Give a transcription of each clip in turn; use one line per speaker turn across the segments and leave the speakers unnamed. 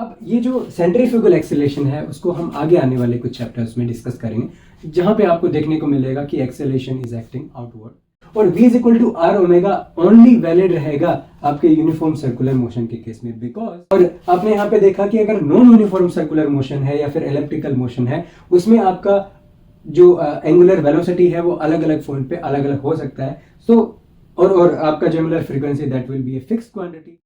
अब ये जो सेंट्रीफ्यूगल एक्सेलरेशन है उसको हम आगे आने वाले कुछ चैप्टर्स में डिस्कस करेंगे, जहां पे आपको देखने को मिलेगा कि एक्सेलरेशन इज एक्टिंग आउटवर्ड और v is equal to r omega only valid रहेगा आपके यूनिफॉर्म सर्कुलर मोशन के केस में। बिकॉज और आपने यहाँ पे देखा कि अगर नॉन यूनिफॉर्म सर्कुलर मोशन है या फिर एलिप्टिकल मोशन है, उसमें आपका जो एंगुलर वेलोसिटी है वो अलग अलग पॉइंट पे अलग अलग हो सकता है। सो और आपका जो angular frequency that will be a fixed quantity.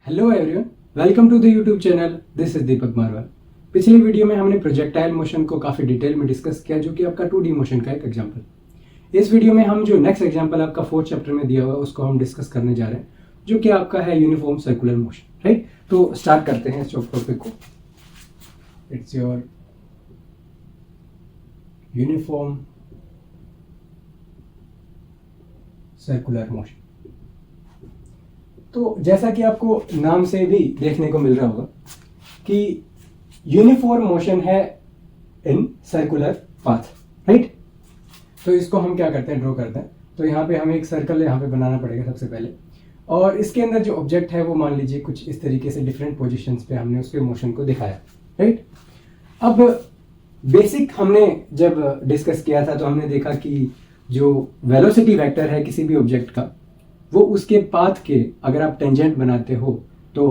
Hello everyone, welcome to the YouTube channel. This is Deepak Marwal. पिछली वीडियो में हमने प्रोजेक्टाइल मोशन को काफ़ी डिटेल में डिस्कस किया, जो कि आपका 2D मोशन का एक एग्जांपल। इस वीडियो में हम जो नेक्स्ट एग्जांपल आपका 4th चैप्टर में दिया हुआ है उसको हम डिस्कस करने जा रहे हैं, जो कि आपका है यूनिफॉर्म सर्कुलर मोशन। राइट, तो स्टार्ट करते हैं इस टॉपिक को। It's your uniform circular motion. तो जैसा कि आपको नाम से भी देखने को मिल रहा होगा कि यूनिफॉर्म मोशन है इन सर्कुलर पाथ। राइट, तो इसको हम क्या करते हैं, ड्रॉ करते हैं। तो यहाँ पे हमें एक सर्कल यहाँ पे बनाना पड़ेगा सबसे पहले, और इसके अंदर जो ऑब्जेक्ट है वो मान लीजिए कुछ इस तरीके से डिफरेंट पोजीशंस पे हमने उसके मोशन को दिखाया। राइट, अब बेसिक हमने जब डिस्कस किया था तो हमने देखा कि जो वेलोसिटी वेक्टर है किसी भी ऑब्जेक्ट का, वो उसके पाथ के अगर आप टेंजेंट बनाते हो तो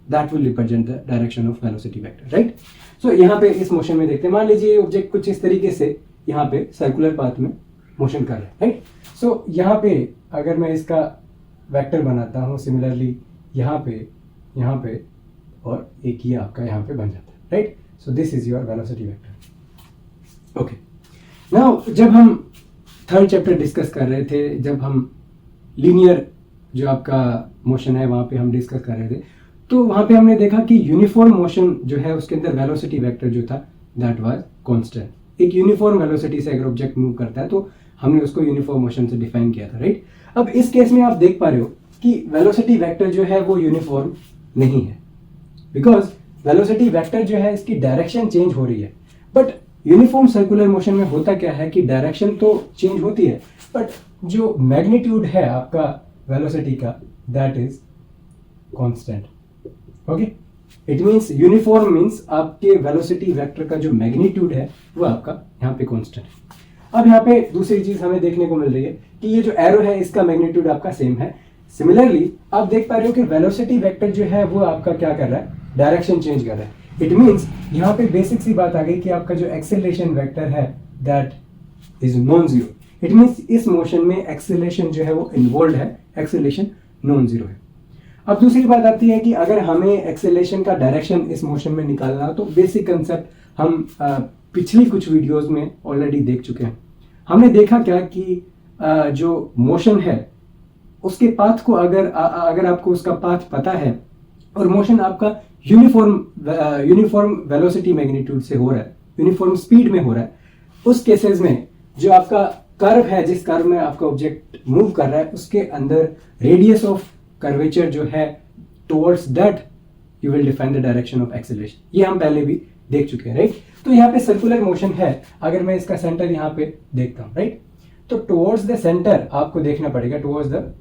that will represent the direction of velocity vector. Right, so यहाँ पे इस मोशन में देखते हैं, मान लीजिए ये ऑब्जेक्ट कुछ इस तरीके से यहाँ पे सर्कुलर पाथ में मोशन कर रहा है। राइट, सो यहाँ पे अगर मैं इसका वेक्टर बनाता हूँ सिमिलरली यहाँ पे और एक ही आपका यहाँ पे बन जाता है। Right, so this is your velocity vector. Okay, now जब हम 3rd चैप्टर डिस्कस कर रहे थे, जब हम लीनियर जो आपका मोशन है वहाँ पे हम डिस्कस कर रहे थे, तो वहाँ पे हमने देखा कि यूनिफॉर्म मोशन जो है उसके अंदर वेलोसिटी वेक्टर जो था दैट वाज कांस्टेंट। एक यूनिफॉर्म वेलोसिटी से अगर ऑब्जेक्ट मूव करता है तो हमने उसको यूनिफॉर्म मोशन से डिफाइन किया था। राइट, अब इस केस में आप देख पा रहे हो कि वेलोसिटी वेक्टर जो है वो यूनिफॉर्म नहीं है, बिकॉज वेलोसिटी वेक्टर जो है इसकी डायरेक्शन चेंज हो रही है। बट यूनिफॉर्म सर्कुलर मोशन में होता क्या है कि डायरेक्शन तो चेंज होती है, बट जो मैग्नीट्यूड है आपका वेलोसिटी का that is constant. Okay, it means uniform means आपके वेलोसिटी वेक्टर का जो मैग्नीट्यूड है वो आपका यहाँ पे कांस्टेंट है। अब यहाँ पे दूसरी चीज हमें देखने को मिल रही है कि ये जो एरो है इसका मैग्नीट्यूड आपका सेम है। सिमिलरली आप देख पा रहे हो कि वेलोसिटी वेक्टर जो है वो आपका क्या कर रहा है, डायरेक्शन चेंज कर रहा है। इट मींस यहाँ पे बेसिक सी बात आ गई कि आपका जो एक्सेलरेशन वेक्टर है that is non zero. It means इस मोशन में एक्सेलरेशन जो है वो इन्वॉल्व है, एक्सेलरेशन नॉन जीरो है। अब दूसरी बात आती है कि अगर हमें एक्सेलरेशन का डायरेक्शन इस मोशन में निकालना हो तो बेसिक कंसेप्ट हम पिछली कुछ वीडियोस में ऑलरेडी देख चुके हैं। हमने देखा क्या कि जो मोशन है उसके पाथ को अगर आपको उसका पाथ पता है और मोशन आपका यूनिफॉर्म वेलोसिटी मैग्नीट्यूड से हो रहा है, यूनिफॉर्म स्पीड में हो रहा है, उस केसेस में जो आपका कर्व है, जिस कर्व में आपका ऑब्जेक्ट मूव कर रहा है, उसके अंदर रेडियस ऑफ कर्वेचर जो है towards that you will define the direction of acceleration. ये हम पहले भी देख चुके हैं। राइट, तो यहाँ पे सर्कुलर मोशन है, अगर मैं इसका सेंटर यहाँ पे देखता हूँ, राइट, तो टुवर्ड्स द सेंटर आपको देखना पड़ेगा, towards the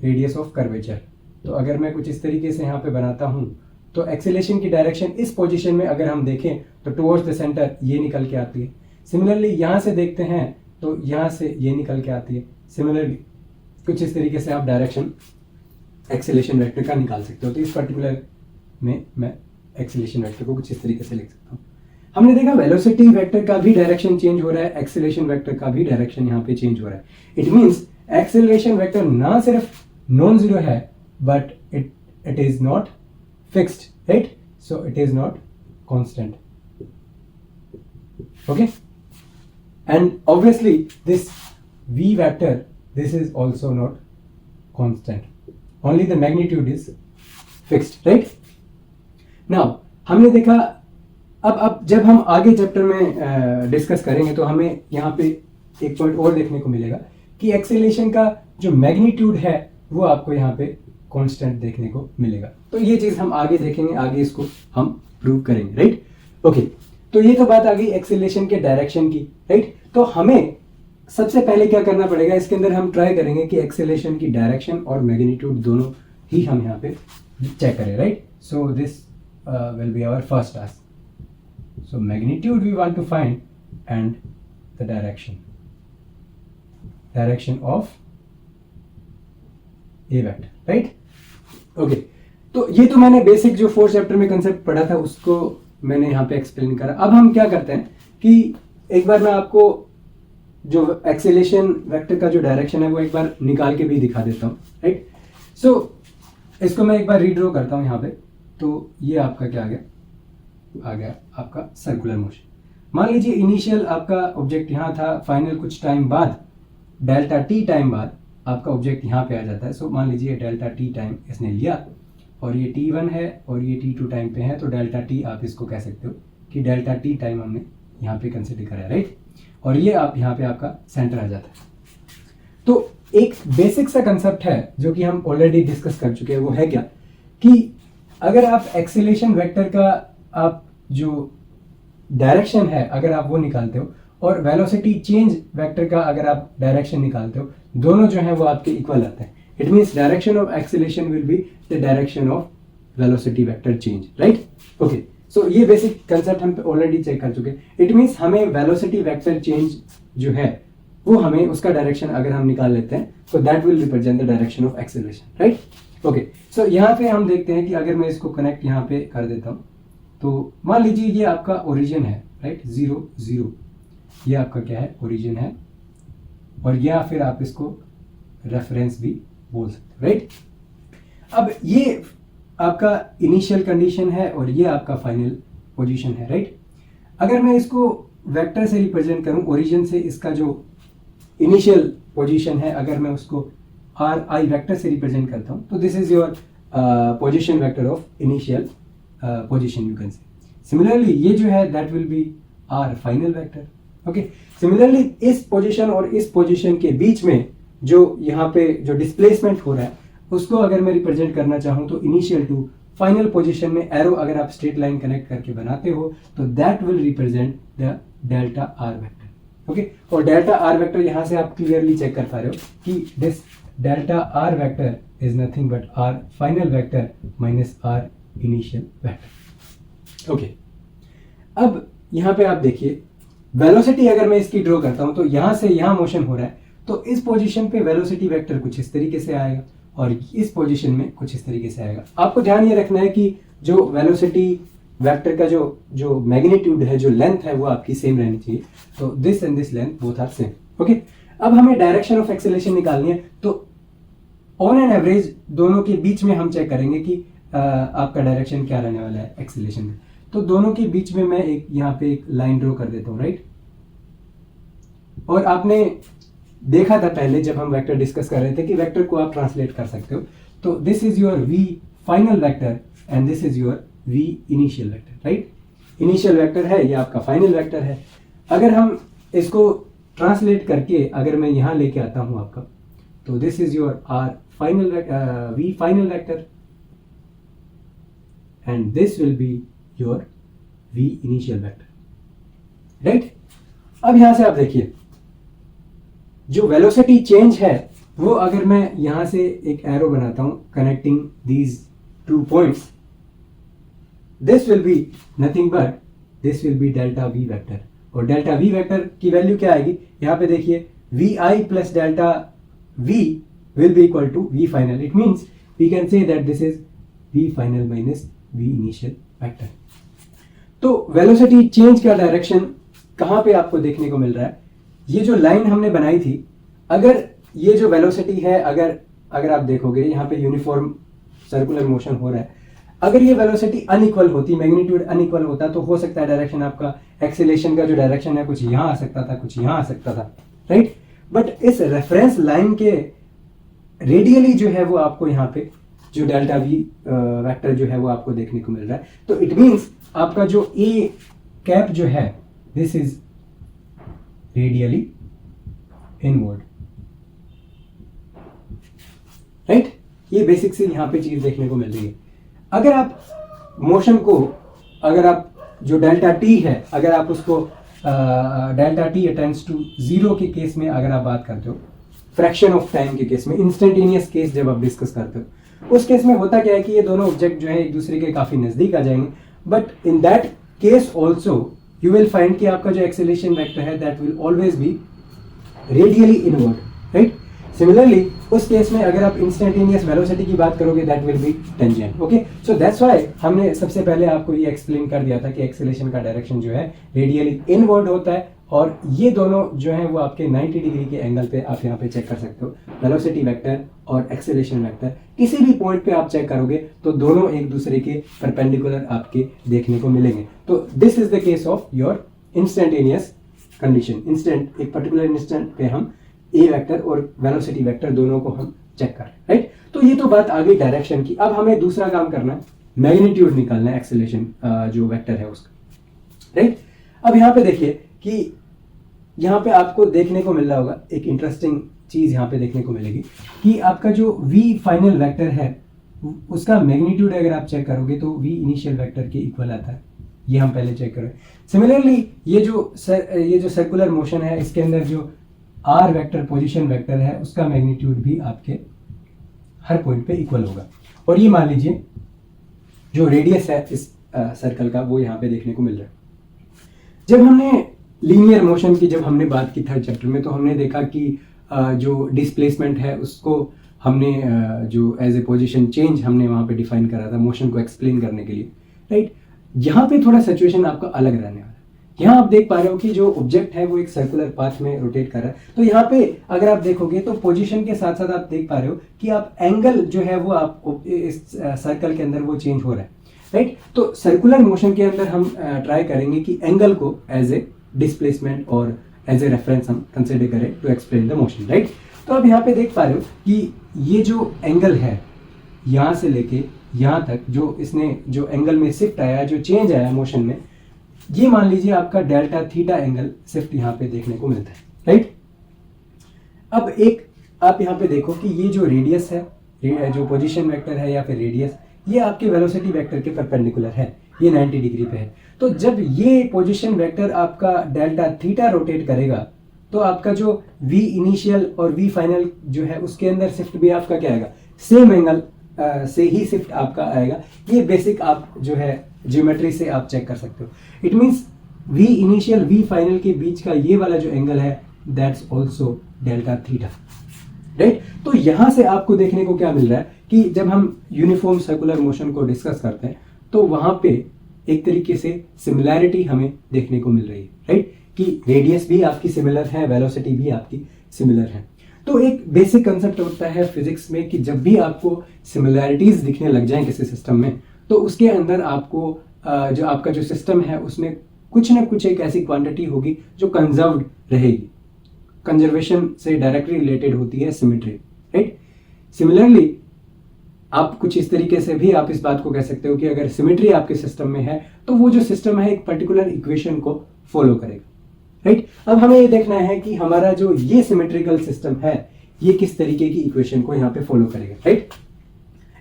radius of curvature. तो अगर मैं कुछ इस तरीके से यहाँ पे बनाता हूँ तो एक्सेलरेशन की डायरेक्शन इस पोजीशन में अगर हम देखें तो टुवर्ड्स द सेंटर ये निकल के आती है। सिमिलरली यहाँ से देखते हैं तो यहाँ से ये निकल के आती है। सिमिलरली कुछ इस तरीके से आप डायरेक्शन एक्सेलरेशन वेक्टर का निकाल सकते हो। तो इस पर्टिकुलर में मैं एक्सेलरेशन वेक्टर को कुछ इस तरीके से लिख सकता हूँ। हमने देखा वेलोसिटी वेक्टर का भी डायरेक्शन चेंज हो रहा है, एक्सेलरेशन वेक्टर का भी डायरेक्शन यहाँ पे चेंज हो रहा है। इट मीन्स एक्सेलरेशन वेक्टर ना सिर्फ नॉन जीरो है but it is not fixed. Right, so it is not constant. Okay, and obviously this v vector, this is also not constant, only the magnitude is fixed. Right, now हमने देखा, अब जब हम आगे chapter में discuss करेंगे तो हमें यहाँ पे एक पॉइंट और देखने को मिलेगा कि एक्सेलरेशन का जो मैग्नीट्यूड है वो आपको यहाँ पे कांस्टेंट देखने को मिलेगा। तो ये चीज हम आगे देखेंगे, आगे इसको हम प्रूव करेंगे। राइट, ओके, तो ये तो बात आ गई एक्सेलरेशन के डायरेक्शन की। राइट, तो हमें सबसे पहले क्या करना पड़ेगा, इसके अंदर हम ट्राई करेंगे कि एक्सेलेरेशन की डायरेक्शन और मैग्नीट्यूड दोनों ही हम यहाँ पे चेक करें, right. So this will be our first task. So magnitude we want to find and the direction of a vector, right. Okay, तो ये तो मैंने बेसिक जो 4th चैप्टर में कंसेप्ट पढ़ा था उसको मैंने यहाँ पे एक्सप्लेन करा। अब हम क्या करते हैं कि एक बार मैं आपको जो एक्सेलेरेशन वेक्टर का जो डायरेक्शन है वो एक बार निकाल के भी दिखा देता हूँ, राइट। सो इसको मैं एक बार रीड्रॉ करता हूँ यहाँ पे। तो ये आपका क्या आ गया आपका सर्कुलर मोशन। मान लीजिए इनिशियल आपका ऑब्जेक्ट यहाँ था, फाइनल कुछ टाइम बाद डेल्टा टी टाइम बाद आपका ऑब्जेक्ट यहाँ पे आ जाता है। सो मान लीजिए डेल्टा टी टाइम इसने लिया और ये t1 है और ये t2 टाइम पे है, तो डेल्टा टी आप इसको कह सकते हो कि डेल्टा टी टाइम हमने यहाँ पे कंसिडर करा है, राइट। और ये आप यहाँ पे आपका सेंटर आ जाता है। तो एक बेसिक सा कंसेप्ट है जो कि हम ऑलरेडी डिस्कस कर चुके हैं, वो है क्या कि अगर आप एक्सेलेरेशन वेक्टर का आप जो डायरेक्शन है अगर आप वो निकालते हो और वेलोसिटी चेंज वेक्टर का अगर आप डायरेक्शन निकालते हो, दोनों जो है वो आपके इक्वल आते हैं। It means direction of acceleration will be the direction of velocity vector change, right. Okay, so ये बेसिक कंसेप्ट हम ऑलरेडी चेक कर चुके हैं। इट मीन्स हमें वेलोसिटी वेक्टर चेंज जो है वो हमें उसका डायरेक्शन अगर हम निकाल लेते हैं तो that will represent the direction of acceleration, right. Okay, so यहाँ पे हम देखते हैं कि अगर मैं इसको कनेक्ट यहाँ पे कर देता हूँ तो मान लीजिए ये आपका ओरिजिन है, राइट, 0 0, ये आपका क्या है, ओरिजिन है, और या फिर आप इसको रेफरेंस भी बोल सकते हो, राइट। अब ये आपका इनिशियल कंडीशन है और ये आपका फाइनल पोजीशन है, राइट। अगर मैं इसको वेक्टर से रिप्रेजेंट करूं, ओरिजिन से इसका जो इनिशियल पोजीशन है अगर मैं उसको आर आई वेक्टर से रिप्रेजेंट करता हूं तो this is your position vector of initial position you can say. Similarly ये जो है that will be r final vector. Okay, similarly इस पोजीशन और इस पोजीशन के बीच में जो यहाँ पे जो डिस्प्लेसमेंट हो रहा है उसको अगर मैं रिप्रेजेंट करना चाहूँ तो इनिशियल टू फाइनल पोजीशन में एरो अगर आप स्ट्रेट लाइन कनेक्ट करके बनाते हो तो that will represent the delta r vector. Okay, और डेल्टा आर वेक्टर यहाँ से आप क्लियरली चेक कर पा रहे हो कि this delta r vector is nothing but r final vector minus r initial vector. Okay, अब यहाँ पे आप देखिए वेलोसिटी अगर मैं इसकी ड्रॉ करता हूँ तो यहाँ से यहाँ मोशन हो रहा है तो इस पोजीशन पे वेलोसिटी वेक्टर कुछ इस तरीके से आएगा और इस पोजीशन में कुछ इस तरीके से आएगा। आपको ध्यान ये रखना है कि जो वेलोसिटी वेक्टर का जो मैग्नीट्यूड है, जो लेंथ है, वो आपकी सेम रहनी चाहिए। तो this and this length both are same. Okay, अब हमें डायरेक्शन ऑफ एक्सेलरेशन निकालनी है तो ऑन एन एवरेज दोनों के बीच में हम चेक करेंगे कि आपका डायरेक्शन क्या रहने वाला है एक्सेलरेशन में। तो दोनों के बीच में मैं एक यहाँ पे एक लाइन ड्रॉ कर देता हूँ, राइट। और आपने देखा था पहले जब हम वेक्टर डिस्कस कर रहे थे कि वेक्टर को आप ट्रांसलेट कर सकते हो। तो this is your v final vector and this is your v initial vector, right. Initial vector है, ये आपका फाइनल वेक्टर है। अगर हम इसको ट्रांसलेट करके अगर मैं यहाँ लेके आता हूँ आपका, तो this is your r final v final vector and this will be your v initial vector, right. अब यहां से आप देखिए जो वेलोसिटी चेंज है वो अगर मैं यहां से एक एरो बनाता हूं connecting these two points, this will be nothing but this will be delta v vector. और डेल्टा वी वेक्टर की वैल्यू क्या आएगी, यहां पे देखिए v i plus delta v will be equal to v final. It means we can say that this is v final minus v initial vector. तो velocity change का direction कहां पे आपको देखने को मिल रहा है, ये जो लाइन हमने बनाई थी, अगर ये जो वेलोसिटी है अगर आप देखोगे यहाँ पे यूनिफॉर्म सर्कुलर मोशन हो रहा है, अगर ये वेलोसिटी अनइक्वल होती, मैग्नीट्यूड अनइक्वल होता तो हो सकता है डायरेक्शन आपका एक्सेलेरेशन का जो डायरेक्शन है कुछ यहाँ आ सकता था, कुछ यहाँ आ सकता था, राइट। बट इस रेफरेंस लाइन के रेडियली जो है वो आपको यहाँ पे जो डेल्टा वी वेक्टर जो है वो आपको देखने को मिल रहा है। तो इट मीन्स आपका जो ए कैप जो है this is radially inward, right. ये बेसिक से यहां पे चीज देखने को मिल रही है। अगर आप मोशन को, अगर आप जो डेल्टा टी है अगर आप उसको डेल्टा टी अटेंड्स टू 0 के केस में अगर आप बात करते हो, फ्रैक्शन ऑफ टाइम के केस में, इंस्टेंटेनियस केस जब आप डिस्कस करते हो, उस केस में होता क्या है कि ये दोनों ऑब्जेक्ट जो है एक दूसरे के काफी नजदीक आ जाएंगे, but in that case also you will find कि आपका जो एक्सेलरेशन वेक्टर है that will always B radially inward, right. Similarly उस केस में अगर आप इंस्टेंटेनियस वेलोसिटी की बात करोगे that will B tangent, okay. So that's why हमने सबसे पहले आपको ये एक्सप्लेन कर दिया था कि एक्सेलरेशन का डायरेक्शन जो है रेडियली इनवर्ड होता है, और ये दोनों जो है वो आपके 90 डिग्री के एंगल पे आप यहाँ पे चेक कर सकते हो। वेलोसिटी वेक्टर और एक्सेलरेशन वेक्टर किसी भी पॉइंट पे आप चेक करोगे तो दोनों एक दूसरे के परपेंडिकुलर आपके देखने को मिलेंगे। तो this is the case of your instantaneous condition. Instant, एक पर्टिकुलर इंस्टेंट पे हम ए वेक्टर और वेलोसिटी वेक्टर दोनों को हम चेक कर रहे हैं, राइट। तो ये तो बात आ गई डायरेक्शन की। अब हमें दूसरा काम करना है, मैग्नीट्यूड निकालना है एक्सेलरेशन जो वेक्टर है उसका, राइट। अब यहाँ पे देखिए कि यहाँ पे आपको देखने को मिल रहा होगा एक इंटरेस्टिंग चीज यहाँ पे देखने को मिलेगी कि आपका जो v फाइनल वेक्टर है उसका मैग्नीट्यूड अगर आप चेक करोगे तो v इनिशियल वेक्टर के इक्वल आता है। ये हम पहले चेक करें। सिमिलरली ये जो सर्कुलर मोशन है इसके अंदर जो r वेक्टर पोजीशन वेक्टर है उसका मैग्नीट्यूड भी आपके हर पॉइंट पे इक्वल होगा। और ये मान लीजिए जो रेडियस है इस सर्कल का वो यहाँ पे देखने को मिल रहा है। जब हमने लीनियर मोशन की जब हमने बात की थर्ड चैप्टर में तो हमने देखा कि जो डिस्प्लेसमेंट है उसको हमने जो एज ए पोजीशन चेंज हमने वहाँ पे डिफाइन करा था मोशन को एक्सप्लेन करने के लिए, राइट। यहाँ पे थोड़ा सिचुएशन आपका अलग रहने वाला है। यहाँ आप देख पा रहे हो कि जो ऑब्जेक्ट है वो एक सर्कुलर पाथ में रोटेट कर रहा है। तो यहाँ पे अगर आप देखोगे तो पोजीशन के साथ साथ आप देख पा रहे हो कि आप एंगल जो है वो आप इस सर्कल के अंदर वो चेंज हो रहा है, राइट। तो सर्कुलर मोशन के अंदर हम ट्राई करेंगे कि एंगल को एज ए डिस्प्लेसमेंट और एज ए रेफरेंस हम कंसिडर करें to explain the motion, right. तो अब यहाँ पे देख पा रहे हो कि ये जो एंगल है यहाँ से लेके यहाँ तक जो इसने जो एंगल में शिफ्ट आया, जो चेंज आया मोशन में, ये मान लीजिए आपका डेल्टा थीटा एंगल शिफ्ट यहाँ पे देखने को मिलता है, राइट। अब एक आप यहाँ पे देखो कि ये जो रेडियस है, जो पोजीशन वेक्टर है या फिर रेडियस, ये आपके वेलोसिटी वेक्टर के परपेंडिकुलर है, ये 90 डिग्री पे है। तो जब ये पोजीशन वेक्टर आपका डेल्टा थीटा रोटेट करेगा तो आपका जो v इनिशियल और v फाइनल जो है उसके अंदर शिफ्ट भी आपका क्या आएगा, सेम एंगल से ही शिफ्ट आपका आएगा। ये बेसिक आप जो है ज्योमेट्री से आप चेक कर सकते हो। It means v initial v final के बीच का ये वाला जो एंगल है that's also delta theta, right. तो यहां से आपको देखने को क्या मिल रहा है कि जब हम यूनिफॉर्म सर्कुलर मोशन को डिस्कस करते हैं तो वहां पे एक तरीके से सिमिलैरिटी हमें देखने को मिल रही है, राइट, कि रेडियस भी आपकी सिमिलर है, वेलोसिटी भी आपकी सिमिलर है। तो एक बेसिक कंसेप्ट होता है फिजिक्स में कि जब भी आपको सिमिलैरिटीज दिखने लग जाएं किसी सिस्टम में तो उसके अंदर आपको जो आपका जो सिस्टम है उसमें कुछ ना कुछ एक ऐसी क्वांटिटी होगी जो कंजर्व्ड रहेगी। कंजर्वेशन से डायरेक्टली रिलेटेड होती है सिमेट्री, राइट। सिमिलरली आप कुछ इस तरीके से भी आप इस बात को कह सकते हो कि अगर सिमेट्री आपके सिस्टम में है तो वो जो सिस्टम है एक पर्टिकुलर इक्वेशन को फॉलो करेगा, राइट। अब हमें ये देखना है कि हमारा जो ये सिमेट्रिकल सिस्टम है ये किस तरीके की इक्वेशन को यहाँ पे फॉलो करेगा, राइट।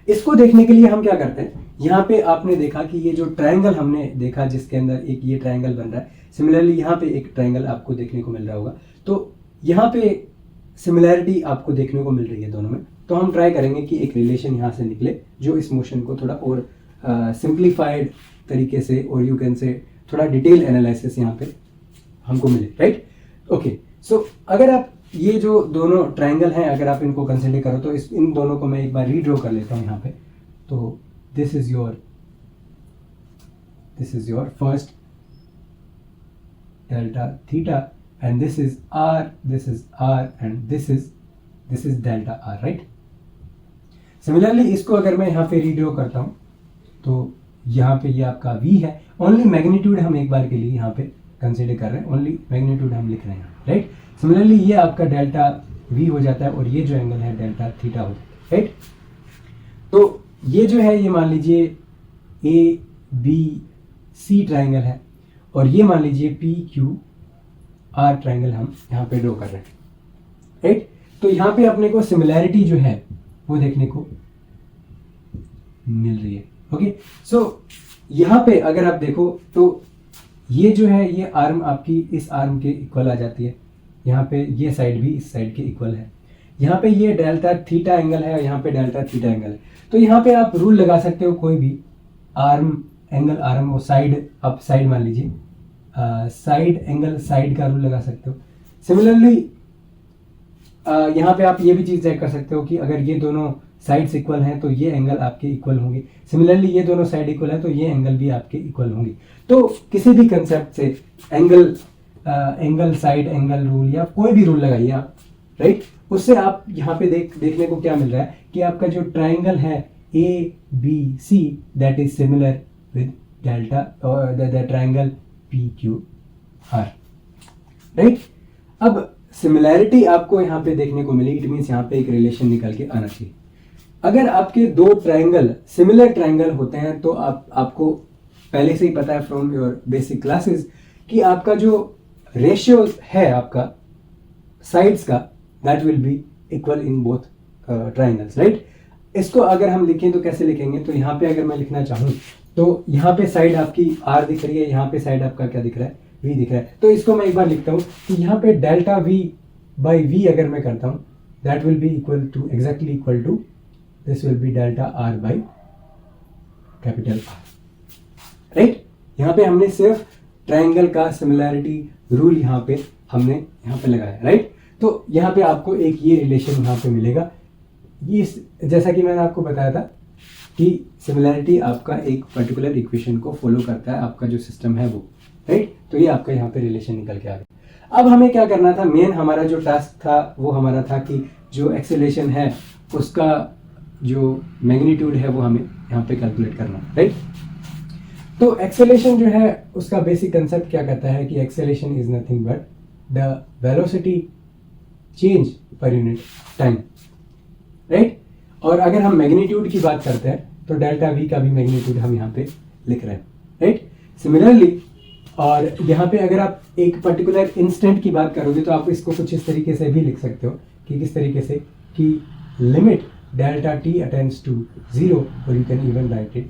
इसको देखने के लिए हम क्या करते हैं, यहाँ पे आपने देखा कि ये जो ट्रायंगल हमने देखा जिसके अंदर एक ये ट्रायंगल बन रहा है, सिमिलरली यहाँ पे एक ट्रायंगल आपको देखने को मिल रहा होगा। तो यहाँ पे सिमिलैरिटी आपको देखने को मिल रही है दोनों में। तो हम ट्राई करेंगे कि एक रिलेशन यहाँ से निकले जो इस मोशन को थोड़ा और सिंप्लीफाइड तरीके से और यू कैन से थोड़ा डिटेल एनालिसिस यहाँ पे हमको मिले, राइट। ओके, सो अगर आप ये जो दोनों ट्रायंगल हैं अगर आप इनको कंसिडर करो तो इन दोनों को मैं एक बार रीड्रॉ कर लेता हूँ यहाँ पे। तो this is your first delta theta and this is r and this is delta r, right। Similarly इसको अगर मैं यहाँ पे रीड्रॉ करता हूँ तो यहाँ पे ये आपका v है। ओनली मैग्नीट्यूड हम एक बार के लिए यहाँ पे कंसिडर कर रहे हैं, ओनली मैग्नीट्यूड हम लिख रहे हैं, राइट। सिमिलरली ये आपका डेल्टा v हो जाता है और ये जो एंगल है डेल्टा थीटा हो जाता है, राइट। तो ये जो है ये मान लीजिए a b c ट्राइंगल है और ये मान लीजिए p q आर ट्रायंगल हम यहाँ पे ड्रॉ कर रहे हैं, राइट। तो यहाँ पे अपने को सिमिलैरिटी जो है वो देखने को मिल रही है, ओके। सो यहाँ पे अगर आप देखो तो ये जो है ये आर्म आपकी इस आर्म के इक्वल आ जाती है, यहाँ पे ये साइड भी इस साइड के इक्वल है, यहाँ पे ये डेल्टा थीटा एंगल है और यहाँ पे डेल्टा थीटा एंगल है। तो यहाँ पे आप रूल लगा सकते हो कोई भी आर्म एंगल आर्म वो साइड आप साइड मान लीजिए, साइड एंगल साइड का रूल लगा सकते हो। सिमिलरली यहाँ पे आप ये भी चीज़ चेक कर सकते हो कि अगर ये दोनों साइड्स इक्वल हैं तो ये एंगल आपके इक्वल होंगे। सिमिलरली ये दोनों साइड इक्वल है तो ये एंगल भी आपके इक्वल होंगे। तो किसी भी कंसेप्ट से एंगल साइड एंगल रूल या कोई भी रूल लगाइए आप, राइट, उससे आप यहाँ पे देखने को क्या मिल रहा है कि आपका जो ट्राइंगल है A B C that is similar with delta और the triangle P Q R, right. अब सिमिलैरिटी आपको यहाँ पे देखने को मिली, इट मीन्स यहाँ पे एक रिलेशन निकल के आना चाहिए। अगर आपके दो ट्राइंगल सिमिलर ट्राइंगल होते हैं तो आपको पहले से ही पता है फ्रॉम योर बेसिक क्लासेस कि आपका जो रेशियो है आपका साइड्स का that will be equal in both triangles, right. इसको अगर हम लिखें तो कैसे लिखेंगे, तो यहाँ पे अगर मैं लिखना चाहूँ तो यहाँ पे साइड आपकी आर दिख रही है, यहाँ पे साइड आपका क्या दिख रहा है, वी दिख रहा है। तो इसको मैं एक बार लिखता हूँ कि यहाँ पे डेल्टा वी बाई वी अगर मैं करता हूँ that will be equal to exactly equal to this will be delta r by capital r, right. यहाँ पे हमने सिर्फ ट्राइंगल का सिमिलैरिटी रूल यहाँ पे हमने यहाँ पे लगाया, राइट। तो यहाँ पे आपको एक ये रिलेशन यहाँ पे मिलेगा। ये जैसा कि मैंने आपको बताया था कि सिमिलैरिटी आपका एक पर्टिकुलर इक्वेशन को फॉलो करता है, आपका जो सिस्टम है वो, राइट। तो ये आपका यहाँ पे रिलेशन निकल के आ गया। अब हमें क्या करना था, मेन हमारा जो टास्क था वो हमारा था कि जो एक्सेलेरेशन है उसका जो मैग्नीट्यूड है वो हमें यहाँ पे कैलकुलेट करना, राइट। तो एक्सेलेरेशन जो है उसका बेसिक कंसेप्ट क्या कहता है कि acceleration is nothing but the velocity change पर यूनिट टाइम, राइट। और अगर हम मैग्नीट्यूड की बात करते हैं तो डेल्टा वी का भी मैग्नीट्यूड हम यहाँ पे लिख रहे हैं, राइट। सिमिलरली और यहाँ पे अगर आप एक पर्टिकुलर इंस्टेंट की बात करोगे तो आप इसको कुछ इस तरीके से भी लिख सकते हो कि किस तरीके से कि limit delta T attends to 0 और you can even write it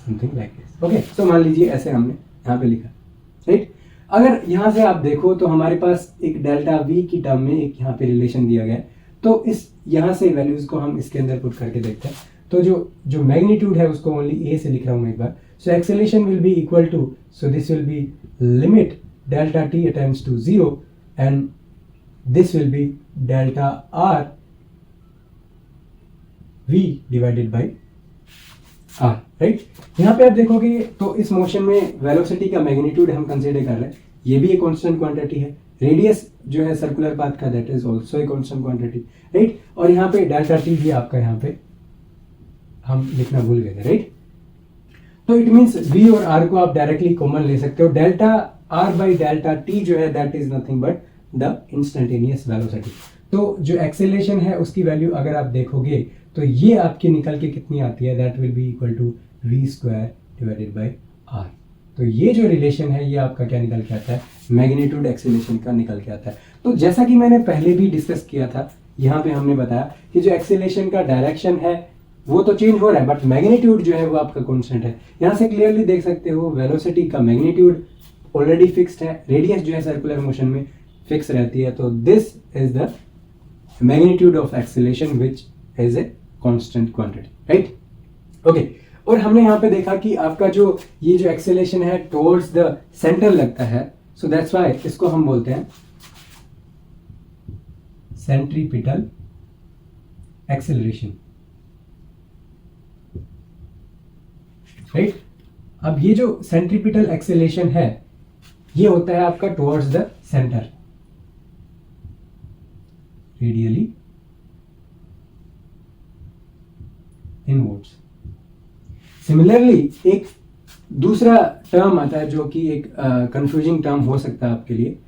something like this, okay. तो मान लीजिए ऐसे हमने यहाँ पे लिखा, राइट। अगर यहाँ से आप देखो तो हमारे पास एक डेल्टा वी की टर्म में एक यहाँ पे रिलेशन दिया गया है, तो इस यहाँ से वैल्यूज को हम इसके अंदर पुट करके देखते हैं। तो जो मैग्नीट्यूड है उसको ओनली ए से लिख रहा हूँ मैं एक बार। So acceleration will be equal to, so this will be limit delta T attends to 0 and this will be delta R V divided by R, right. यहाँ पे आप देखोगे तो इस मोशन में वेलोसिटी का मैग्नीट्यूड हम कंसीडर कर रहे हैं, ये भी एक कांस्टेंट क्वांटिटी है। रेडियस जो है सर्कुलर पाथ का that is also a constant quantity, right. और यहाँ पे डेल्टा टी भी आपका यहाँ पे हम लिखना भूल गए थे, राइट। तो इट मींस v और r को आप डायरेक्टली कॉमन ले सकते हो। Delta r by delta t जो है that is nothing but the instantaneous velocity. तो जो एक्सेलरेशन है उसकी वैल्यू अगर आप देखोगे तो ये आपकी निकल के कितनी आती है, that will be equal to v square divided by r। तो ये जो रिलेशन है ये आपका क्या निकल के आता है, मैग्नीट्यूड एक्सेलरेशन का निकल के आता है। तो जैसा कि मैंने पहले भी डिस्कस किया था, यहाँ पे हमने बताया कि जो एक्सेलरेशन का डायरेक्शन है वो तो चेंज हो रहा है बट मैग्नीट्यूड जो है वो आपका कांस्टेंट है। यहाँ से क्लियरली देख सकते हो वेलोसिटी का मैग्नीट्यूड ऑलरेडी फिक्स्ड है, रेडियस जो है सर्कुलर मोशन में फिक्स रहती है। तो this is the magnitude of acceleration which is a constant quantity, right, okay. और हमने यहाँ पे देखा कि आपका जो ये जो एक्सेलरेशन है टुवर्ड्स द सेंटर लगता है, सो दैट्स व्हाई इसको हम बोलते हैं सेंट्रीपिटल एक्सेलरेशन, राइट। अब ये जो सेंट्रीपिटल एक्सेलरेशन है ये होता है आपका towards the centre, radially inwards. Similarly एक दूसरा टर्म आता है जो कि एक कंफ्यूजिंग टर्म हो सकता है आपके लिए,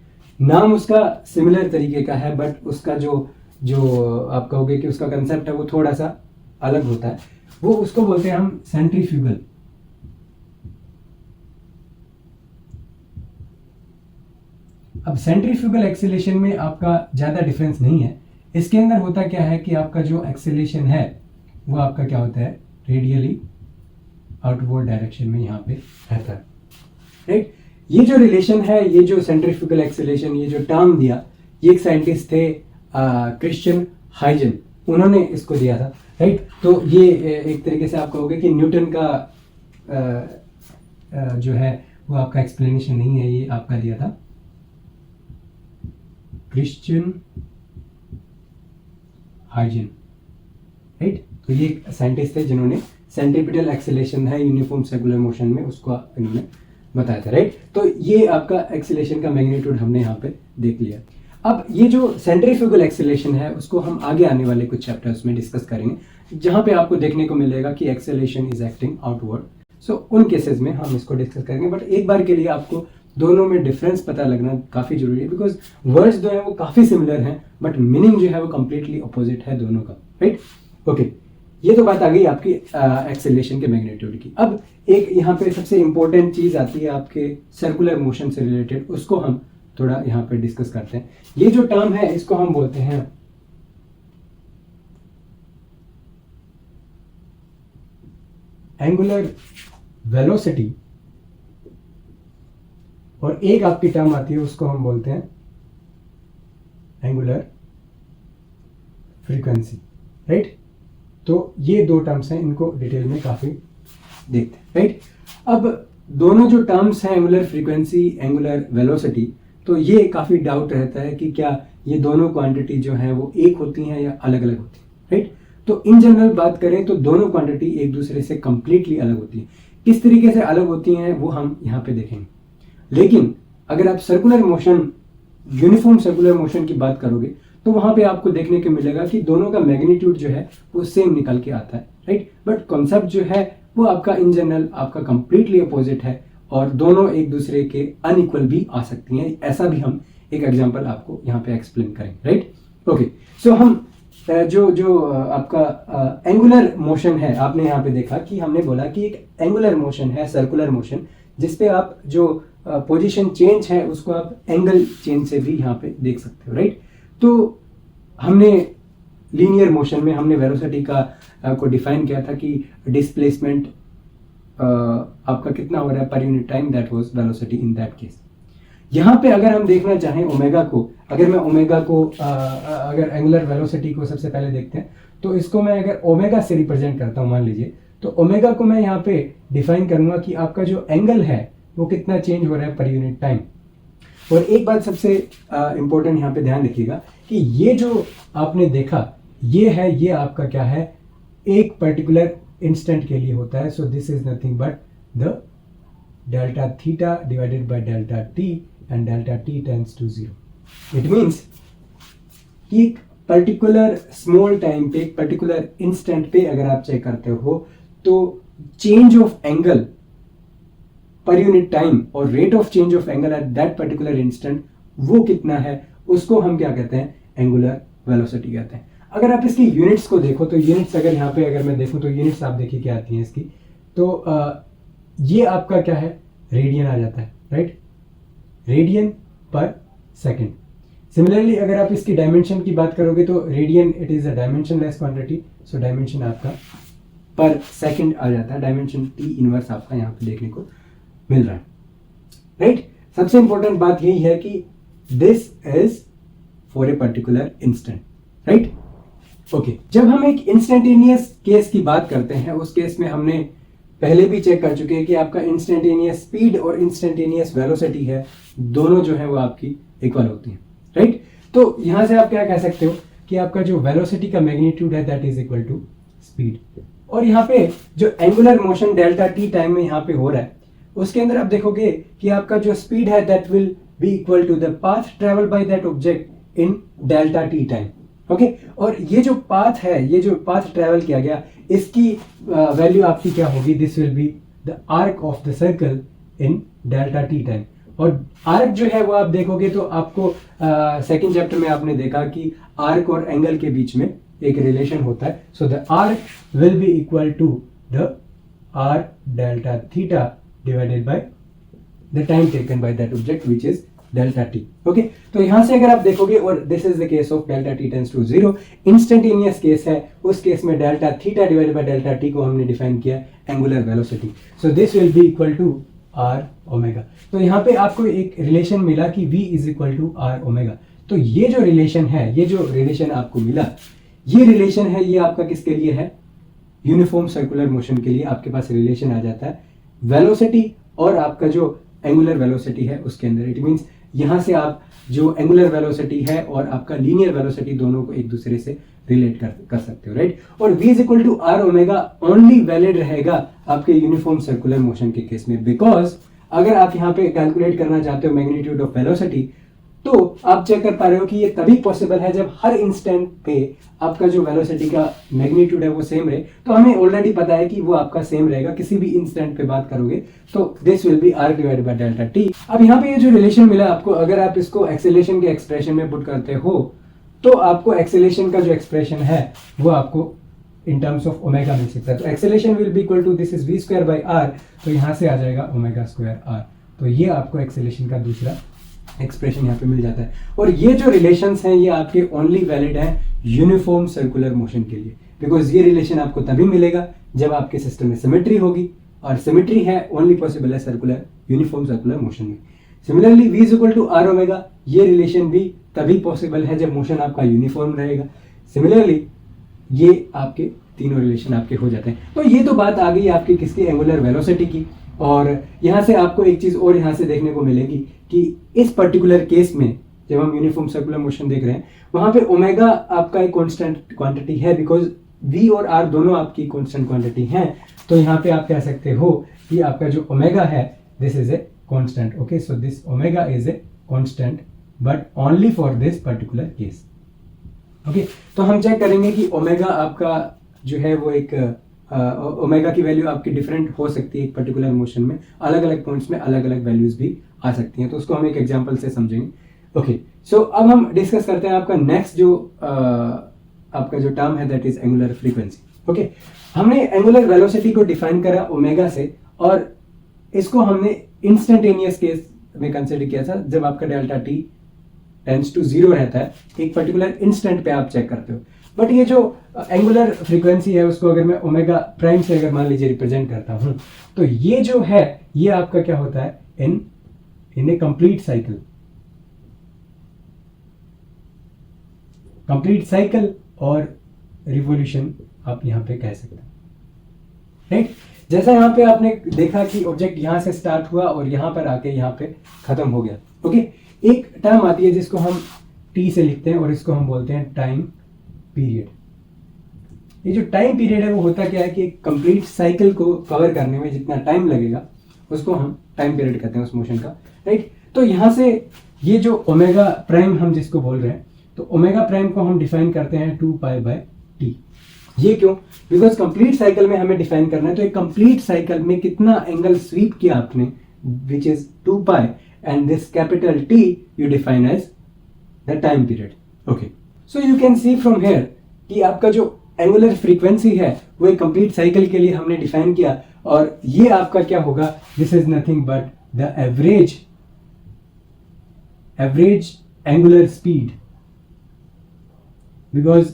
नाम उसका सिमिलर तरीके का है बट उसका जो आप कहोगे कि उसका कंसेप्ट है वो थोड़ा सा अलग होता है। वो उसको बोलते हैं हम सेंट्रीफ्यूगल। अब सेंट्रीफ्यूगल एक्सेलरेशन में आपका ज़्यादा डिफरेंस नहीं है। इसके अंदर होता क्या है कि आपका जो एक्सेलरेशन है वो आपका क्या होता है, रेडियली आउटवर्ड डायरेक्शन में यहाँ पे रहता है, राइट। ये जो रिलेशन है, ये जो सेंट्रीफ्यूगल एक्सेलरेशन, ये जो टर्म दिया, ये एक साइंटिस्ट थे क्रिश्चियन हाइजन, उन्होंने इसको दिया था, राइट। तो ये एक तरीके से आप कहोगे कि न्यूटन का जो है वो आपका एक्सप्लेनेशन नहीं है, ये आपका दिया था क्रिश्चियन हाइजन, राइट। तो ये एक साइंटिस्ट थे जिन्होंने सेंट्रीपिटल एक्सेलरेशन है यूनिफॉर्म सर्कुलर मोशन में, उसको इन्होंने बताया था, राइट। तो ये आपका एक्सेलरेशन का मैग्नीट्यूड हमने यहाँ पे देख लिया। अब ये जो सेंट्रीफ्यूगल एक्सेलरेशन है उसको हम आगे आने वाले कुछ चैप्टर्स में डिस्कस करेंगे, जहाँ पे आपको देखने को मिलेगा कि एक्सेलरेशन इज एक्टिंग आउटवर्ड। सो उन केसेस में हम इसको डिस्कस करेंगे, बट एक बार के लिए आपको दोनों में डिफरेंस पता लगना काफ़ी जरूरी है, बिकॉज वर्ड्स जो है वो काफ़ी सिमिलर हैं बट मीनिंग जो है वो कम्प्लीटली अपोजिट है दोनों का, राइट। ओके, ये तो बात आ गई आपकी एक्सेलरेशन के मैग्नीट्यूड की। अब एक यहाँ पे सबसे इंपॉर्टेंट चीज़ आती है आपके सर्कुलर मोशन से रिलेटेड, उसको हम थोड़ा यहाँ पे डिस्कस करते हैं। ये जो टर्म है इसको हम बोलते हैं एंगुलर वेलोसिटी, और एक आपकी टर्म आती है उसको हम बोलते हैं एंगुलर फ्रीक्वेंसी, राइट। तो ये दो टर्म्स हैं, इनको डिटेल में काफ़ी देखते हैं, राइट। अब दोनों जो टर्म्स हैं एंगुलर फ्रीक्वेंसी, एंगुलर वेलोसिटी, तो ये काफ़ी डाउट रहता है कि क्या ये दोनों क्वांटिटी जो हैं वो एक होती हैं या अलग अलग होती हैं, राइट। तो इन जनरल बात करें तो दोनों क्वांटिटी एक दूसरे से कंप्लीटली अलग होती हैं। किस तरीके से अलग होती हैं वो हम यहाँ पे देखेंगे, लेकिन अगर आप circular motion, uniform circular motion की बात करोगे तो वहां पे आपको देखने को मिलेगा कि दोनों का मैग्नीट्यूड जो है वो सेम निकल के आता है, राइट। बट कॉन्सेप्ट जो है वो आपका इन जनरल आपका कंप्लीटली अपोजिट है, और दोनों एक दूसरे के अनइक्वल भी आ सकती हैं। ऐसा भी हम एक एग्जांपल आपको यहाँ पे एक्सप्लेन करेंगे, राइट। ओके, सो हम जो आपका एंगुलर मोशन है, आपने यहाँ पे देखा कि हमने बोला कि एक एंगुलर मोशन है, सर्कुलर मोशन, जिसपे आप जो पोजीशन चेंज है उसको आप एंगल चेंज से भी यहाँ पे देख सकते हो, राइट। तो हमने लीनियर मोशन में हमने वेलोसिटी का को डिफाइन किया था कि डिस्प्लेसमेंट आपका कितना हो रहा है पर unit time, that was velocity in that case. यहाँ पे अगर हम देखना चाहें ओमेगा को, अगर मैं ओमेगा को अगर एंगुलर वेलोसिटी को सबसे पहले देखते हैं तो इसको मैं अगर ओमेगा से रिप्रेजेंट करता हूँ मान लीजिए, तो ओमेगा को मैं यहाँ पे डिफाइन करूंगा कि आपका जो एंगल है वो कितना चेंज हो रहा है पर यूनिट टाइम। और एक बात सबसे इंपॉर्टेंट यहाँ पे ध्यान रखिएगा कि ये जो आपने देखा ये है, ये आपका क्या है, एक पर्टिकुलर इंस्टेंट के लिए होता है। So this is nothing but the delta theta divided by delta t, and delta t tends to 0। It means कि एक पर्टिकुलर स्मॉल टाइम पे, एक पर्टिकुलर इंस्टेंट पे अगर आप चेक करते हो तो change of angle per unit time और rate of change of angle at that particular instant वो कितना है, उसको हम क्या कहते हैं, एंगुलर वेलोसिटी कहते हैं। अगर आप इसकी यूनिट्स को देखो तो यूनिट्स अगर यहाँ पे अगर मैं देखूं तो यूनिट्स आप देखिए क्या आती हैं इसकी, तो ये आपका क्या है, रेडियन आ जाता है, राइट, रेडियन पर सेकेंड। सिमिलरली अगर आप इसकी डायमेंशन की बात करोगे तो radian it is a dimensionless quantity, so dimension आपका पर सेकेंड आ जाता है, डायमेंशन टी इनवर्स आपका यहाँ पे देखने को मिल रहा है, राइट। सबसे इंपॉर्टेंट बात यही है कि this is for a particular instant, right. Okay, जब हम एक इंस्टेंटेनियस केस की बात करते हैं उस केस में हमने पहले भी चेक कर चुके हैं कि आपका इंस्टेंटेनियस स्पीड और इंस्टेंटेनियस वेलोसिटी है, दोनों जो है वो आपकी इक्वल होती हैं, राइट। तो यहां से आप क्या कह सकते हो कि आपका जो वेलोसिटी का मैग्नीट्यूड है that is equal to speed, और यहाँ पे जो angular motion delta t time में यहाँ पे हो रहा है उसके अंदर आप देखोगे कि आपका जो स्पीड है that will be equal to the path travel by that object in delta t time, okay. और ये जो पाथ है, ये जो पाथ ट्रेवल किया गया, इसकी वैल्यू आपकी क्या होगी, this will be the arc of the circle in delta t time. और आर्क जो है वो आप देखोगे तो आपको सेकंड चैप्टर में आपने देखा कि आर्क और एंगल के बीच में एक रिलेशन होता है। So the arc will be equal to the r delta theta divided by the time taken by that object which is delta t, okay. तो यहां से अगर आप देखोगे, और this is the case of delta t tends to 0, instantaneous case है, उस केस में delta theta divided by delta t को हमने डिफाइन किया angular velocity. So this will be equal to r omega. तो यहाँ पे आपको एक रिलेशन मिला कि v is equal to r omega. तो ये जो रिलेशन है, ये जो रिलेशन आपको मिला, ये रिलेशन है, ये आपका किसके लिए है? यूनिफॉर्म सर्कुलर मोशन के लिए आपके पास रिलेशन आ जाता है वेलोसिटी और आपका जो एंगुलर वेलोसिटी है उसके अंदर। इट मीन्स यहाँ से आप जो एंगुलर वेलोसिटी है और आपका लीनियर वेलोसिटी दोनों को एक दूसरे से रिलेट कर सकते हो, राइट। और v is equal to r omega only valid रहेगा आपके यूनिफॉर्म सर्कुलर मोशन के केस में, बिकॉज अगर आप यहाँ पे कैलकुलेट करना चाहते हो मैग्नीट्यूड ऑफ वेलोसिटी, तो आप चेक कर पा रहे हो कि ये तभी पॉसिबल है जब हर इंस्टेंट पे आपका जो वेलोसिटी का मैग्नीट्यूड है वो सेम रहे। तो हमें ऑलरेडी पता है कि वो आपका सेम रहेगा किसी भी इंस्टेंट पे बात करोगे, तो this will B r divided by delta t। अब यहाँ पे ये जो रिलेशन मिला आपको, अगर आप इसको एक्सेलेरेशन के एक्सप्रेशन में पुट करते हो तो आपको एक्सेलेरेशन का जो एक्सप्रेशन है वो आपको इन टर्म्स ऑफ ओमेगा मिल सकता है। तो acceleration will be equal to this is v square by r, तो यहाँ से आ जाएगा ओमेगा स्क्वायर r। तो ये आपको एक्सेलेरेशन का दूसरा एक्सप्रेशन यहाँ पे मिल जाता है। और ये जो रिलेशंस हैं ये आपके ओनली वैलिड हैं यूनिफॉर्म सर्कुलर मोशन के लिए, बिकॉज ये रिलेशन आपको तभी मिलेगा जब आपके सिस्टम में सिमेट्री होगी, और सिमेट्री है ओनली पॉसिबल है सर्कुलर यूनिफॉर्म सर्कुलर मोशन में। Similarly v is equal to r omega, ये रिलेशन भी तभी पॉसिबल है जब मोशन आपका यूनिफॉर्म रहेगा। सिमिलरली ये आपके तीनों रिलेशन आपके हो जाते हैं। तो ये तो बात आ गई आपकी किसकी? एंगुलर वेलोसिटी की। और यहाँ से आपको एक चीज और यहाँ से देखने को मिलेगी कि इस पर्टिकुलर केस में जब हम यूनिफॉर्म सर्कुलर मोशन देख रहे हैं, वहां पे ओमेगा आपका एक कांस्टेंट क्वांटिटी है, बिकॉज v और r दोनों आपकी कांस्टेंट क्वांटिटी हैं। तो यहाँ पे आप कह सकते हो कि आपका जो ओमेगा है this is a constant. Okay, so this omega is a constant but only for this particular case. Okay, तो हम चेक करेंगे कि ओमेगा आपका जो है वो एक ओमेगा की वैल्यू आपकी डिफरेंट हो सकती है एक पर्टिकुलर मोशन में, अलग अलग पॉइंट्स में अलग अलग वैल्यूज भी आ सकती हैं। तो उसको हम एक एग्जांपल से समझेंगे। ओके, सो अब हम डिस्कस करते हैं आपका नेक्स्ट जो आपका जो टर्म है that is angular frequency. Okay, हमने एंगुलर वेलोसिटी को डिफाइन करा ओमेगा से, और इसको हमने इंस्टेंटेनियस केस में कंसिडर किया था जब आपका डेल्टा टी टेंड्स टू 0 रहता है, एक पर्टिकुलर इंस्टेंट पे आप चेक करते हो। बट ये जो एंगुलर फ्रीक्वेंसी है उसको अगर मैं ओमेगा प्राइम से अगर मान लीजिए रिप्रेजेंट करता हूं, तो ये जो है ये आपका क्या होता है इन ए कंप्लीट साइकिल और रिवोल्यूशन आप यहां पे कह सकते हैं, राइट। जैसा यहां पे आपने देखा कि ऑब्जेक्ट यहां से स्टार्ट हुआ और यहां पर आके यहां पे खत्म हो गया। ओके, एक टर्म आती है जिसको हम टी से लिखते हैं और इसको हम बोलते हैं टाइम पीरियड। ये जो टाइम पीरियड है वो होता क्या है कि कंप्लीट साइकिल को कवर करने में जितना टाइम लगेगा उसको हम टाइम पीरियड कहते हैं उस मोशन का, राइट। तो यहां से ये जो ओमेगा प्राइम हम जिसको बोल रहे हैं, तो ओमेगा प्राइम को हम डिफाइन करते हैं 2π/t। ये क्यों? बिकॉज कंप्लीट साइकिल में हमें डिफाइन करना है, तो एक कंप्लीट साइकिल में कितना एंगल स्वीप किया आपने which is 2π, and this capital T you define as the time period. Okay, so you can see from here कि आपका जो एंगुलर फ्रीक्वेंसी है वो एक कंप्लीट साइकिल के लिए हमने डिफाइन किया, और ये आपका क्या होगा? This is nothing but the average angular speed, because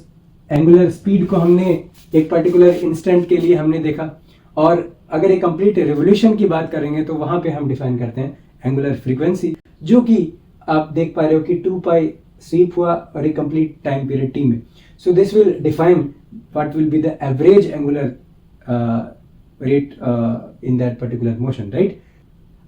angular speed को हमने एक पर्टिकुलर इंस्टेंट के लिए हमने देखा, और अगर एक कंप्लीट रिवोल्यूशन की बात करेंगे तो वहां पे हम डिफाइन करते हैं एंगुलर फ्रीक्वेंसी, जो कि आप देख पा रहे हो कि 2π स्वीप हुआ और एक कंप्लीट टाइम पीरियड टी में। सो this will define what will be the average angular rate in that particular motion, right.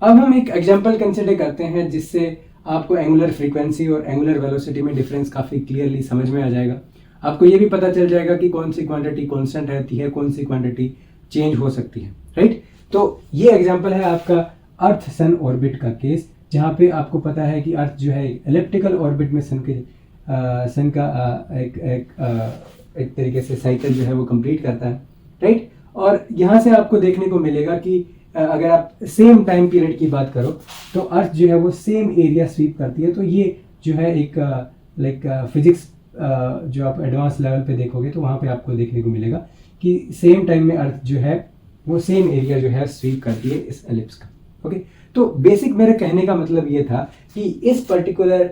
अब हम एक एग्जांपल कंसिडर करते हैं जिससे आपको एंगुलर फ्रीक्वेंसी और एंगुलर वेलोसिटी में डिफरेंस काफी क्लियरली समझ में आ जाएगा। आपको ये भी पता चल जाएगा कि कौन सी क्वांटिटी कांस्टेंट रहती है, कौन सी क्वांटिटी चेंज हो सकती है, राइट। तो ये एग्जांपल है आपका अर्थ सन ऑर्बिट का केस, जहाँ पे आपको पता है कि अर्थ जो है इलेप्टिकल ऑर्बिट में सन का एक तरीके से साइकिल जो है वो कंप्लीट करता है, राइट। और यहाँ से आपको देखने को मिलेगा कि अगर आप सेम टाइम पीरियड की बात करो तो अर्थ जो है वो सेम एरिया स्वीप करती है। तो ये जो है एक लाइक फिजिक्स जो आप एडवांस लेवल पे देखोगे तो वहाँ पे आपको देखने को मिलेगा कि सेम टाइम में अर्थ जो है वो सेम एरिया जो है स्वीप करती है इस एलिप्स का। ओके, तो बेसिक मेरे कहने का मतलब ये था कि इस पर्टिकुलर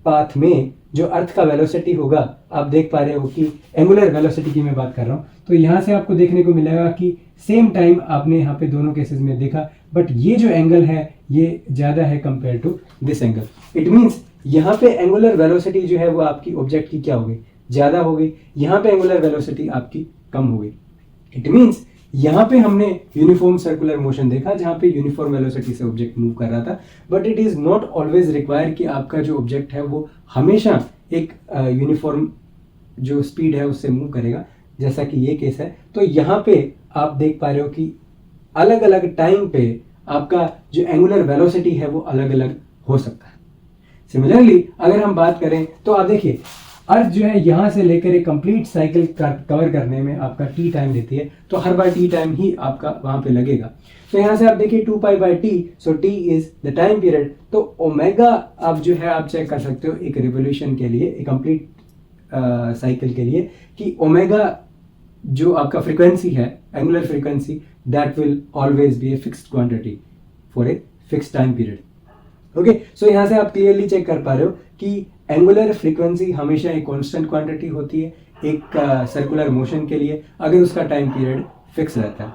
पाथ में जो अर्थ का वेलोसिटी होगा, आप देख पा रहे हो कि एंगुलर वेलोसिटी की मैं बात कर रहा हूँ, तो यहाँ से आपको देखने को मिलेगा कि सेम टाइम आपने यहाँ पे दोनों केसेस में देखा, बट ये जो एंगल है ये ज़्यादा है compare to this angle. It means यहाँ पे एंगुलर वेलोसिटी जो है वो आपकी ऑब्जेक्ट की क्या हो गई, ज़्यादा हो गई, यहाँ पे एंगुलर वेलोसिटी आपकी कम हो गई। इट मीन्स यहाँ पे हमने यूनिफॉर्म सर्कुलर मोशन देखा जहाँ पे यूनिफॉर्म वेलोसिटी से ऑब्जेक्ट मूव कर रहा था, but it is not always require कि आपका जो ऑब्जेक्ट है वो हमेशा एक यूनिफॉर्म जो स्पीड है उससे मूव करेगा, जैसा कि ये केस है। तो यहाँ पे आप देख पा रहे हो कि अलग अलग टाइम पे आपका जो एंगुलर वेलोसिटी है वो अलग अलग हो सकता है। सिमिलरली अगर हम बात करें तो आप देखिए अर्थ जो है यहाँ से लेकर एक कंप्लीट साइकिल कवर करने में आपका टी टाइम लेती है, तो हर बार टी टाइम ही आपका वहां पे लगेगा। तो यहाँ से आप देखिए 2π/t, so t is the time period. तो ओमेगा आप जो है आप चेक कर सकते हो एक रिवोल्यूशन के लिए, एक कंप्लीट साइकिल के लिए, कि ओमेगा जो आपका फ्रीक्वेंसी है, angular frequency, that will always be a fixed quantity for a fixed time period. Okay, so यहाँ से आप क्लियरली चेक कर पा रहे हो कि एंगुलर फ्रीक्वेंसी हमेशा एक कांस्टेंट क्वांटिटी होती है एक सर्कुलर मोशन के लिए, अगर उसका टाइम पीरियड फिक्स रहता है।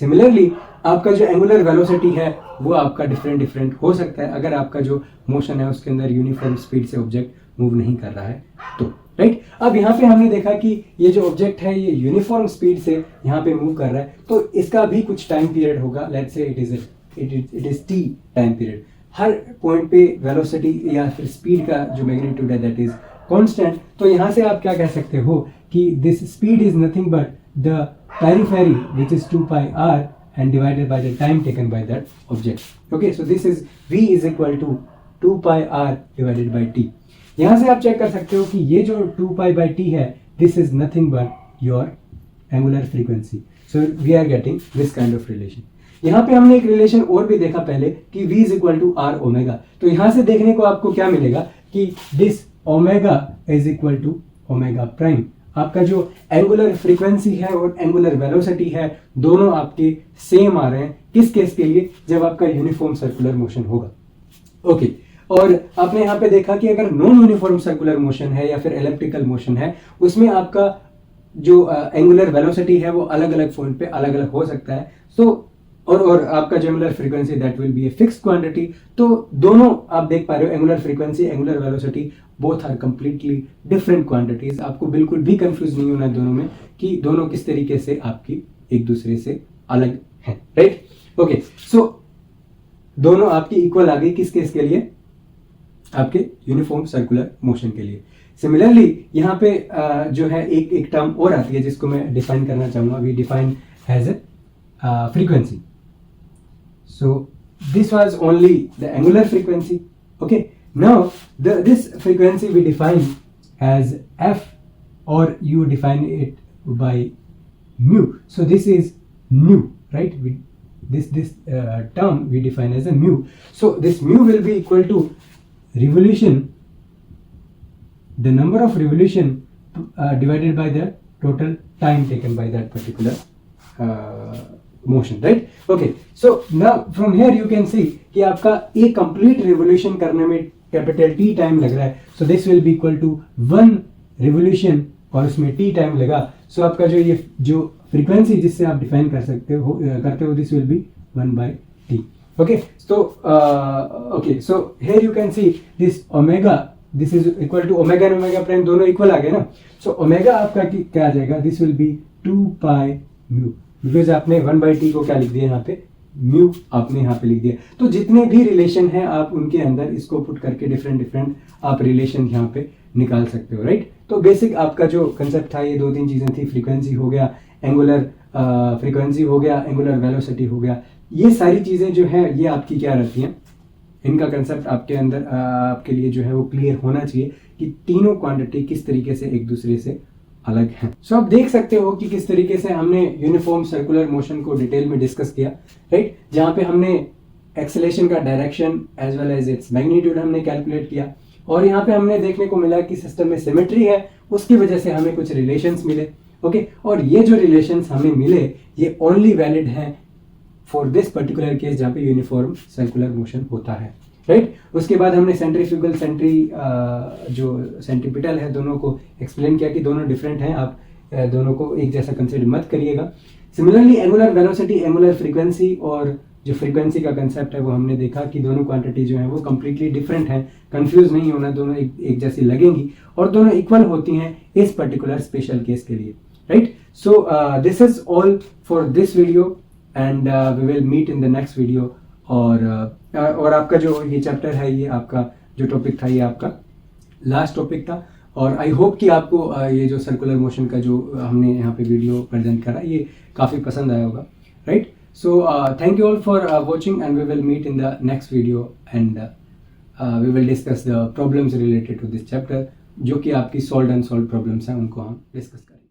सिमिलरली आपका जो एंगुलर वेलोसिटी है वो आपका डिफरेंट हो सकता है अगर आपका जो मोशन है उसके अंदर यूनिफॉर्म स्पीड से ऑब्जेक्ट मूव नहीं कर रहा है तो, राइट। अब यहाँ पे हमने देखा कि ये जो ऑब्जेक्ट है ये यूनिफॉर्म स्पीड से यहाँ पे मूव कर रहा है, तो इसका भी कुछ टाइम पीरियड होगा। Let's say it is T time period. Her point पे वेलोसिटी या फिर स्पीड का जो मैग्नीट्यूड है दैट इज कांस्टेंट। तो यहाँ से आप क्या कह सकते हो कि this speed is nothing but the periphery which is 2πr and divided by the time taken by that object. Okay, so this is v is equal to 2πr divided by t. यहाँ से आप check कर सकते हो कि ये जो 2π/t है this is nothing but your angular frequency. So we are getting this kind of relation. यहाँ पे हमने एक रिलेशन और भी देखा पहले कि v is equal to r omega. तो यहाँ से देखने को आपको क्या मिलेगा कि this omega is equal to omega prime. आपका जो एंगुलर फ्रीक्वेंसी है और एंगुलर वेलोसिटी है दोनों आपके सेम आ रहे हैं। किस केस के लिए? जब आपका यूनिफॉर्म सर्कुलर मोशन होगा। ओके, और आपने यहाँ पे देखा कि अगर नॉन यूनिफॉर्म सर्कुलर मोशन है या फिर एलिप्टिकल मोशन है उसमें आपका जो एंगुलर वेलोसिटी है वो अलग अलग पॉइंट पे अलग अलग हो सकता है। सो और आपका जो angular frequency that will be a fixed quantity. तो दोनों आप देख पा रहे हो angular frequency, angular velocity both are completely different quantities. आपको बिल्कुल भी कंफ्यूज नहीं होना दोनों में कि दोनों किस तरीके से आपकी एक दूसरे से अलग हैं, राइट। ओके, सो दोनों आपकी इक्वल आ गई किस केस के लिए? आपके यूनिफॉर्म सर्कुलर मोशन के लिए। सिमिलरली यहाँ पे जो है एक टर्म और आती है जिसको मैं डिफाइन करना चाहूंगा। We define as a frequency. So this was only the angular frequency. Okay, now this frequency we define as f, or you define it by mu. So this is mu, right? This term we define as a mu. So this mu will be equal to revolution, the number of revolution divided by the total time taken by that particular motion, right? Okay, so now from here you can see कि आपका एक complete revolution करने में capital T time लग रहा है। So this will be equal to 1 revolution और उसमें T टाइम लगा। So आपका जो फ्रीक्वेंसी जिससे आप डिफाइन करते हो this will be 1/t. Okay, so okay, so here you can see this omega, this is equal to omega and omega prime दोनों इक्वल आ गए ना। So omega आपका क्या आ जाएगा? This will be 2π mu, because आपने 1/t को क्या लिख दिया यहाँ पे? म्यू आपने यहाँ पे लिख दिया। तो जितने भी रिलेशन हैं आप उनके अंदर इसको पुट करके डिफरेंट आप रिलेशन यहाँ पे निकाल सकते हो, राइट। तो बेसिक आपका जो कंसेप्ट था ये 2-3 चीजें थी। फ्रीक्वेंसी हो गया, एंगुलर फ्रीक्वेंसी हो गया, एंगुलर वेलोसिटी हो गया। ये सारी चीजें जो है ये आपकी क्या रहती हैं, इनका कंसेप्ट आपके अंदर आपके लिए जो है वो क्लियर होना चाहिए कि तीनों क्वांटिटी किस तरीके से एक दूसरे से अलग है। सो आप देख सकते हो कि किस तरीके से हमने यूनिफॉर्म सर्कुलर मोशन को डिटेल में डिस्कस किया, राइट। जहां पे हमने एक्सेलेरेशन का direction as well as its magnitude हमने कैलकुलेट किया, और यहाँ पे हमने देखने को मिला कि सिस्टम में सिमेट्री है, उसकी वजह से हमें कुछ रिलेशंस मिले। ओके, और ये जो रिलेशंस हमें मिले ये ओनली वैलिड हैं फॉर दिस पर्टिकुलर केस जहाँ पे यूनिफॉर्म सर्कुलर मोशन होता है। राइट। उसके बाद हमने सेंट्रीफ्यूगल जो सेंट्रीपिटल है दोनों को एक्सप्लेन किया कि दोनों डिफरेंट हैं, आप दोनों को एक जैसा कंसिडर मत करिएगा। Similarly angular velocity, angular frequency और जो फ्रीक्वेंसी का कंसेप्ट है वो हमने देखा कि दोनों क्वांटिटी जो है वो कम्प्लीटली डिफरेंट हैं, कंफ्यूज नहीं होना, दोनों एक जैसी लगेंगी और दोनों इक्वल होती हैं इस पर्टिकुलर स्पेशल केस के लिए, right. So this is all for this video and we will meet in the next video. और आपका जो ये चैप्टर है, ये आपका जो टॉपिक था, ये आपका लास्ट टॉपिक था और आई होप कि आपको ये जो सर्कुलर मोशन का जो हमने यहाँ पे वीडियो प्रेजेंट करा ये काफ़ी पसंद आया होगा, right. So thank you all for watching and we will meet in the next video and we will discuss the problems related to this chapter, जो कि आपकी solved and unsolved problems हैं उनको हम डिस्कस करें।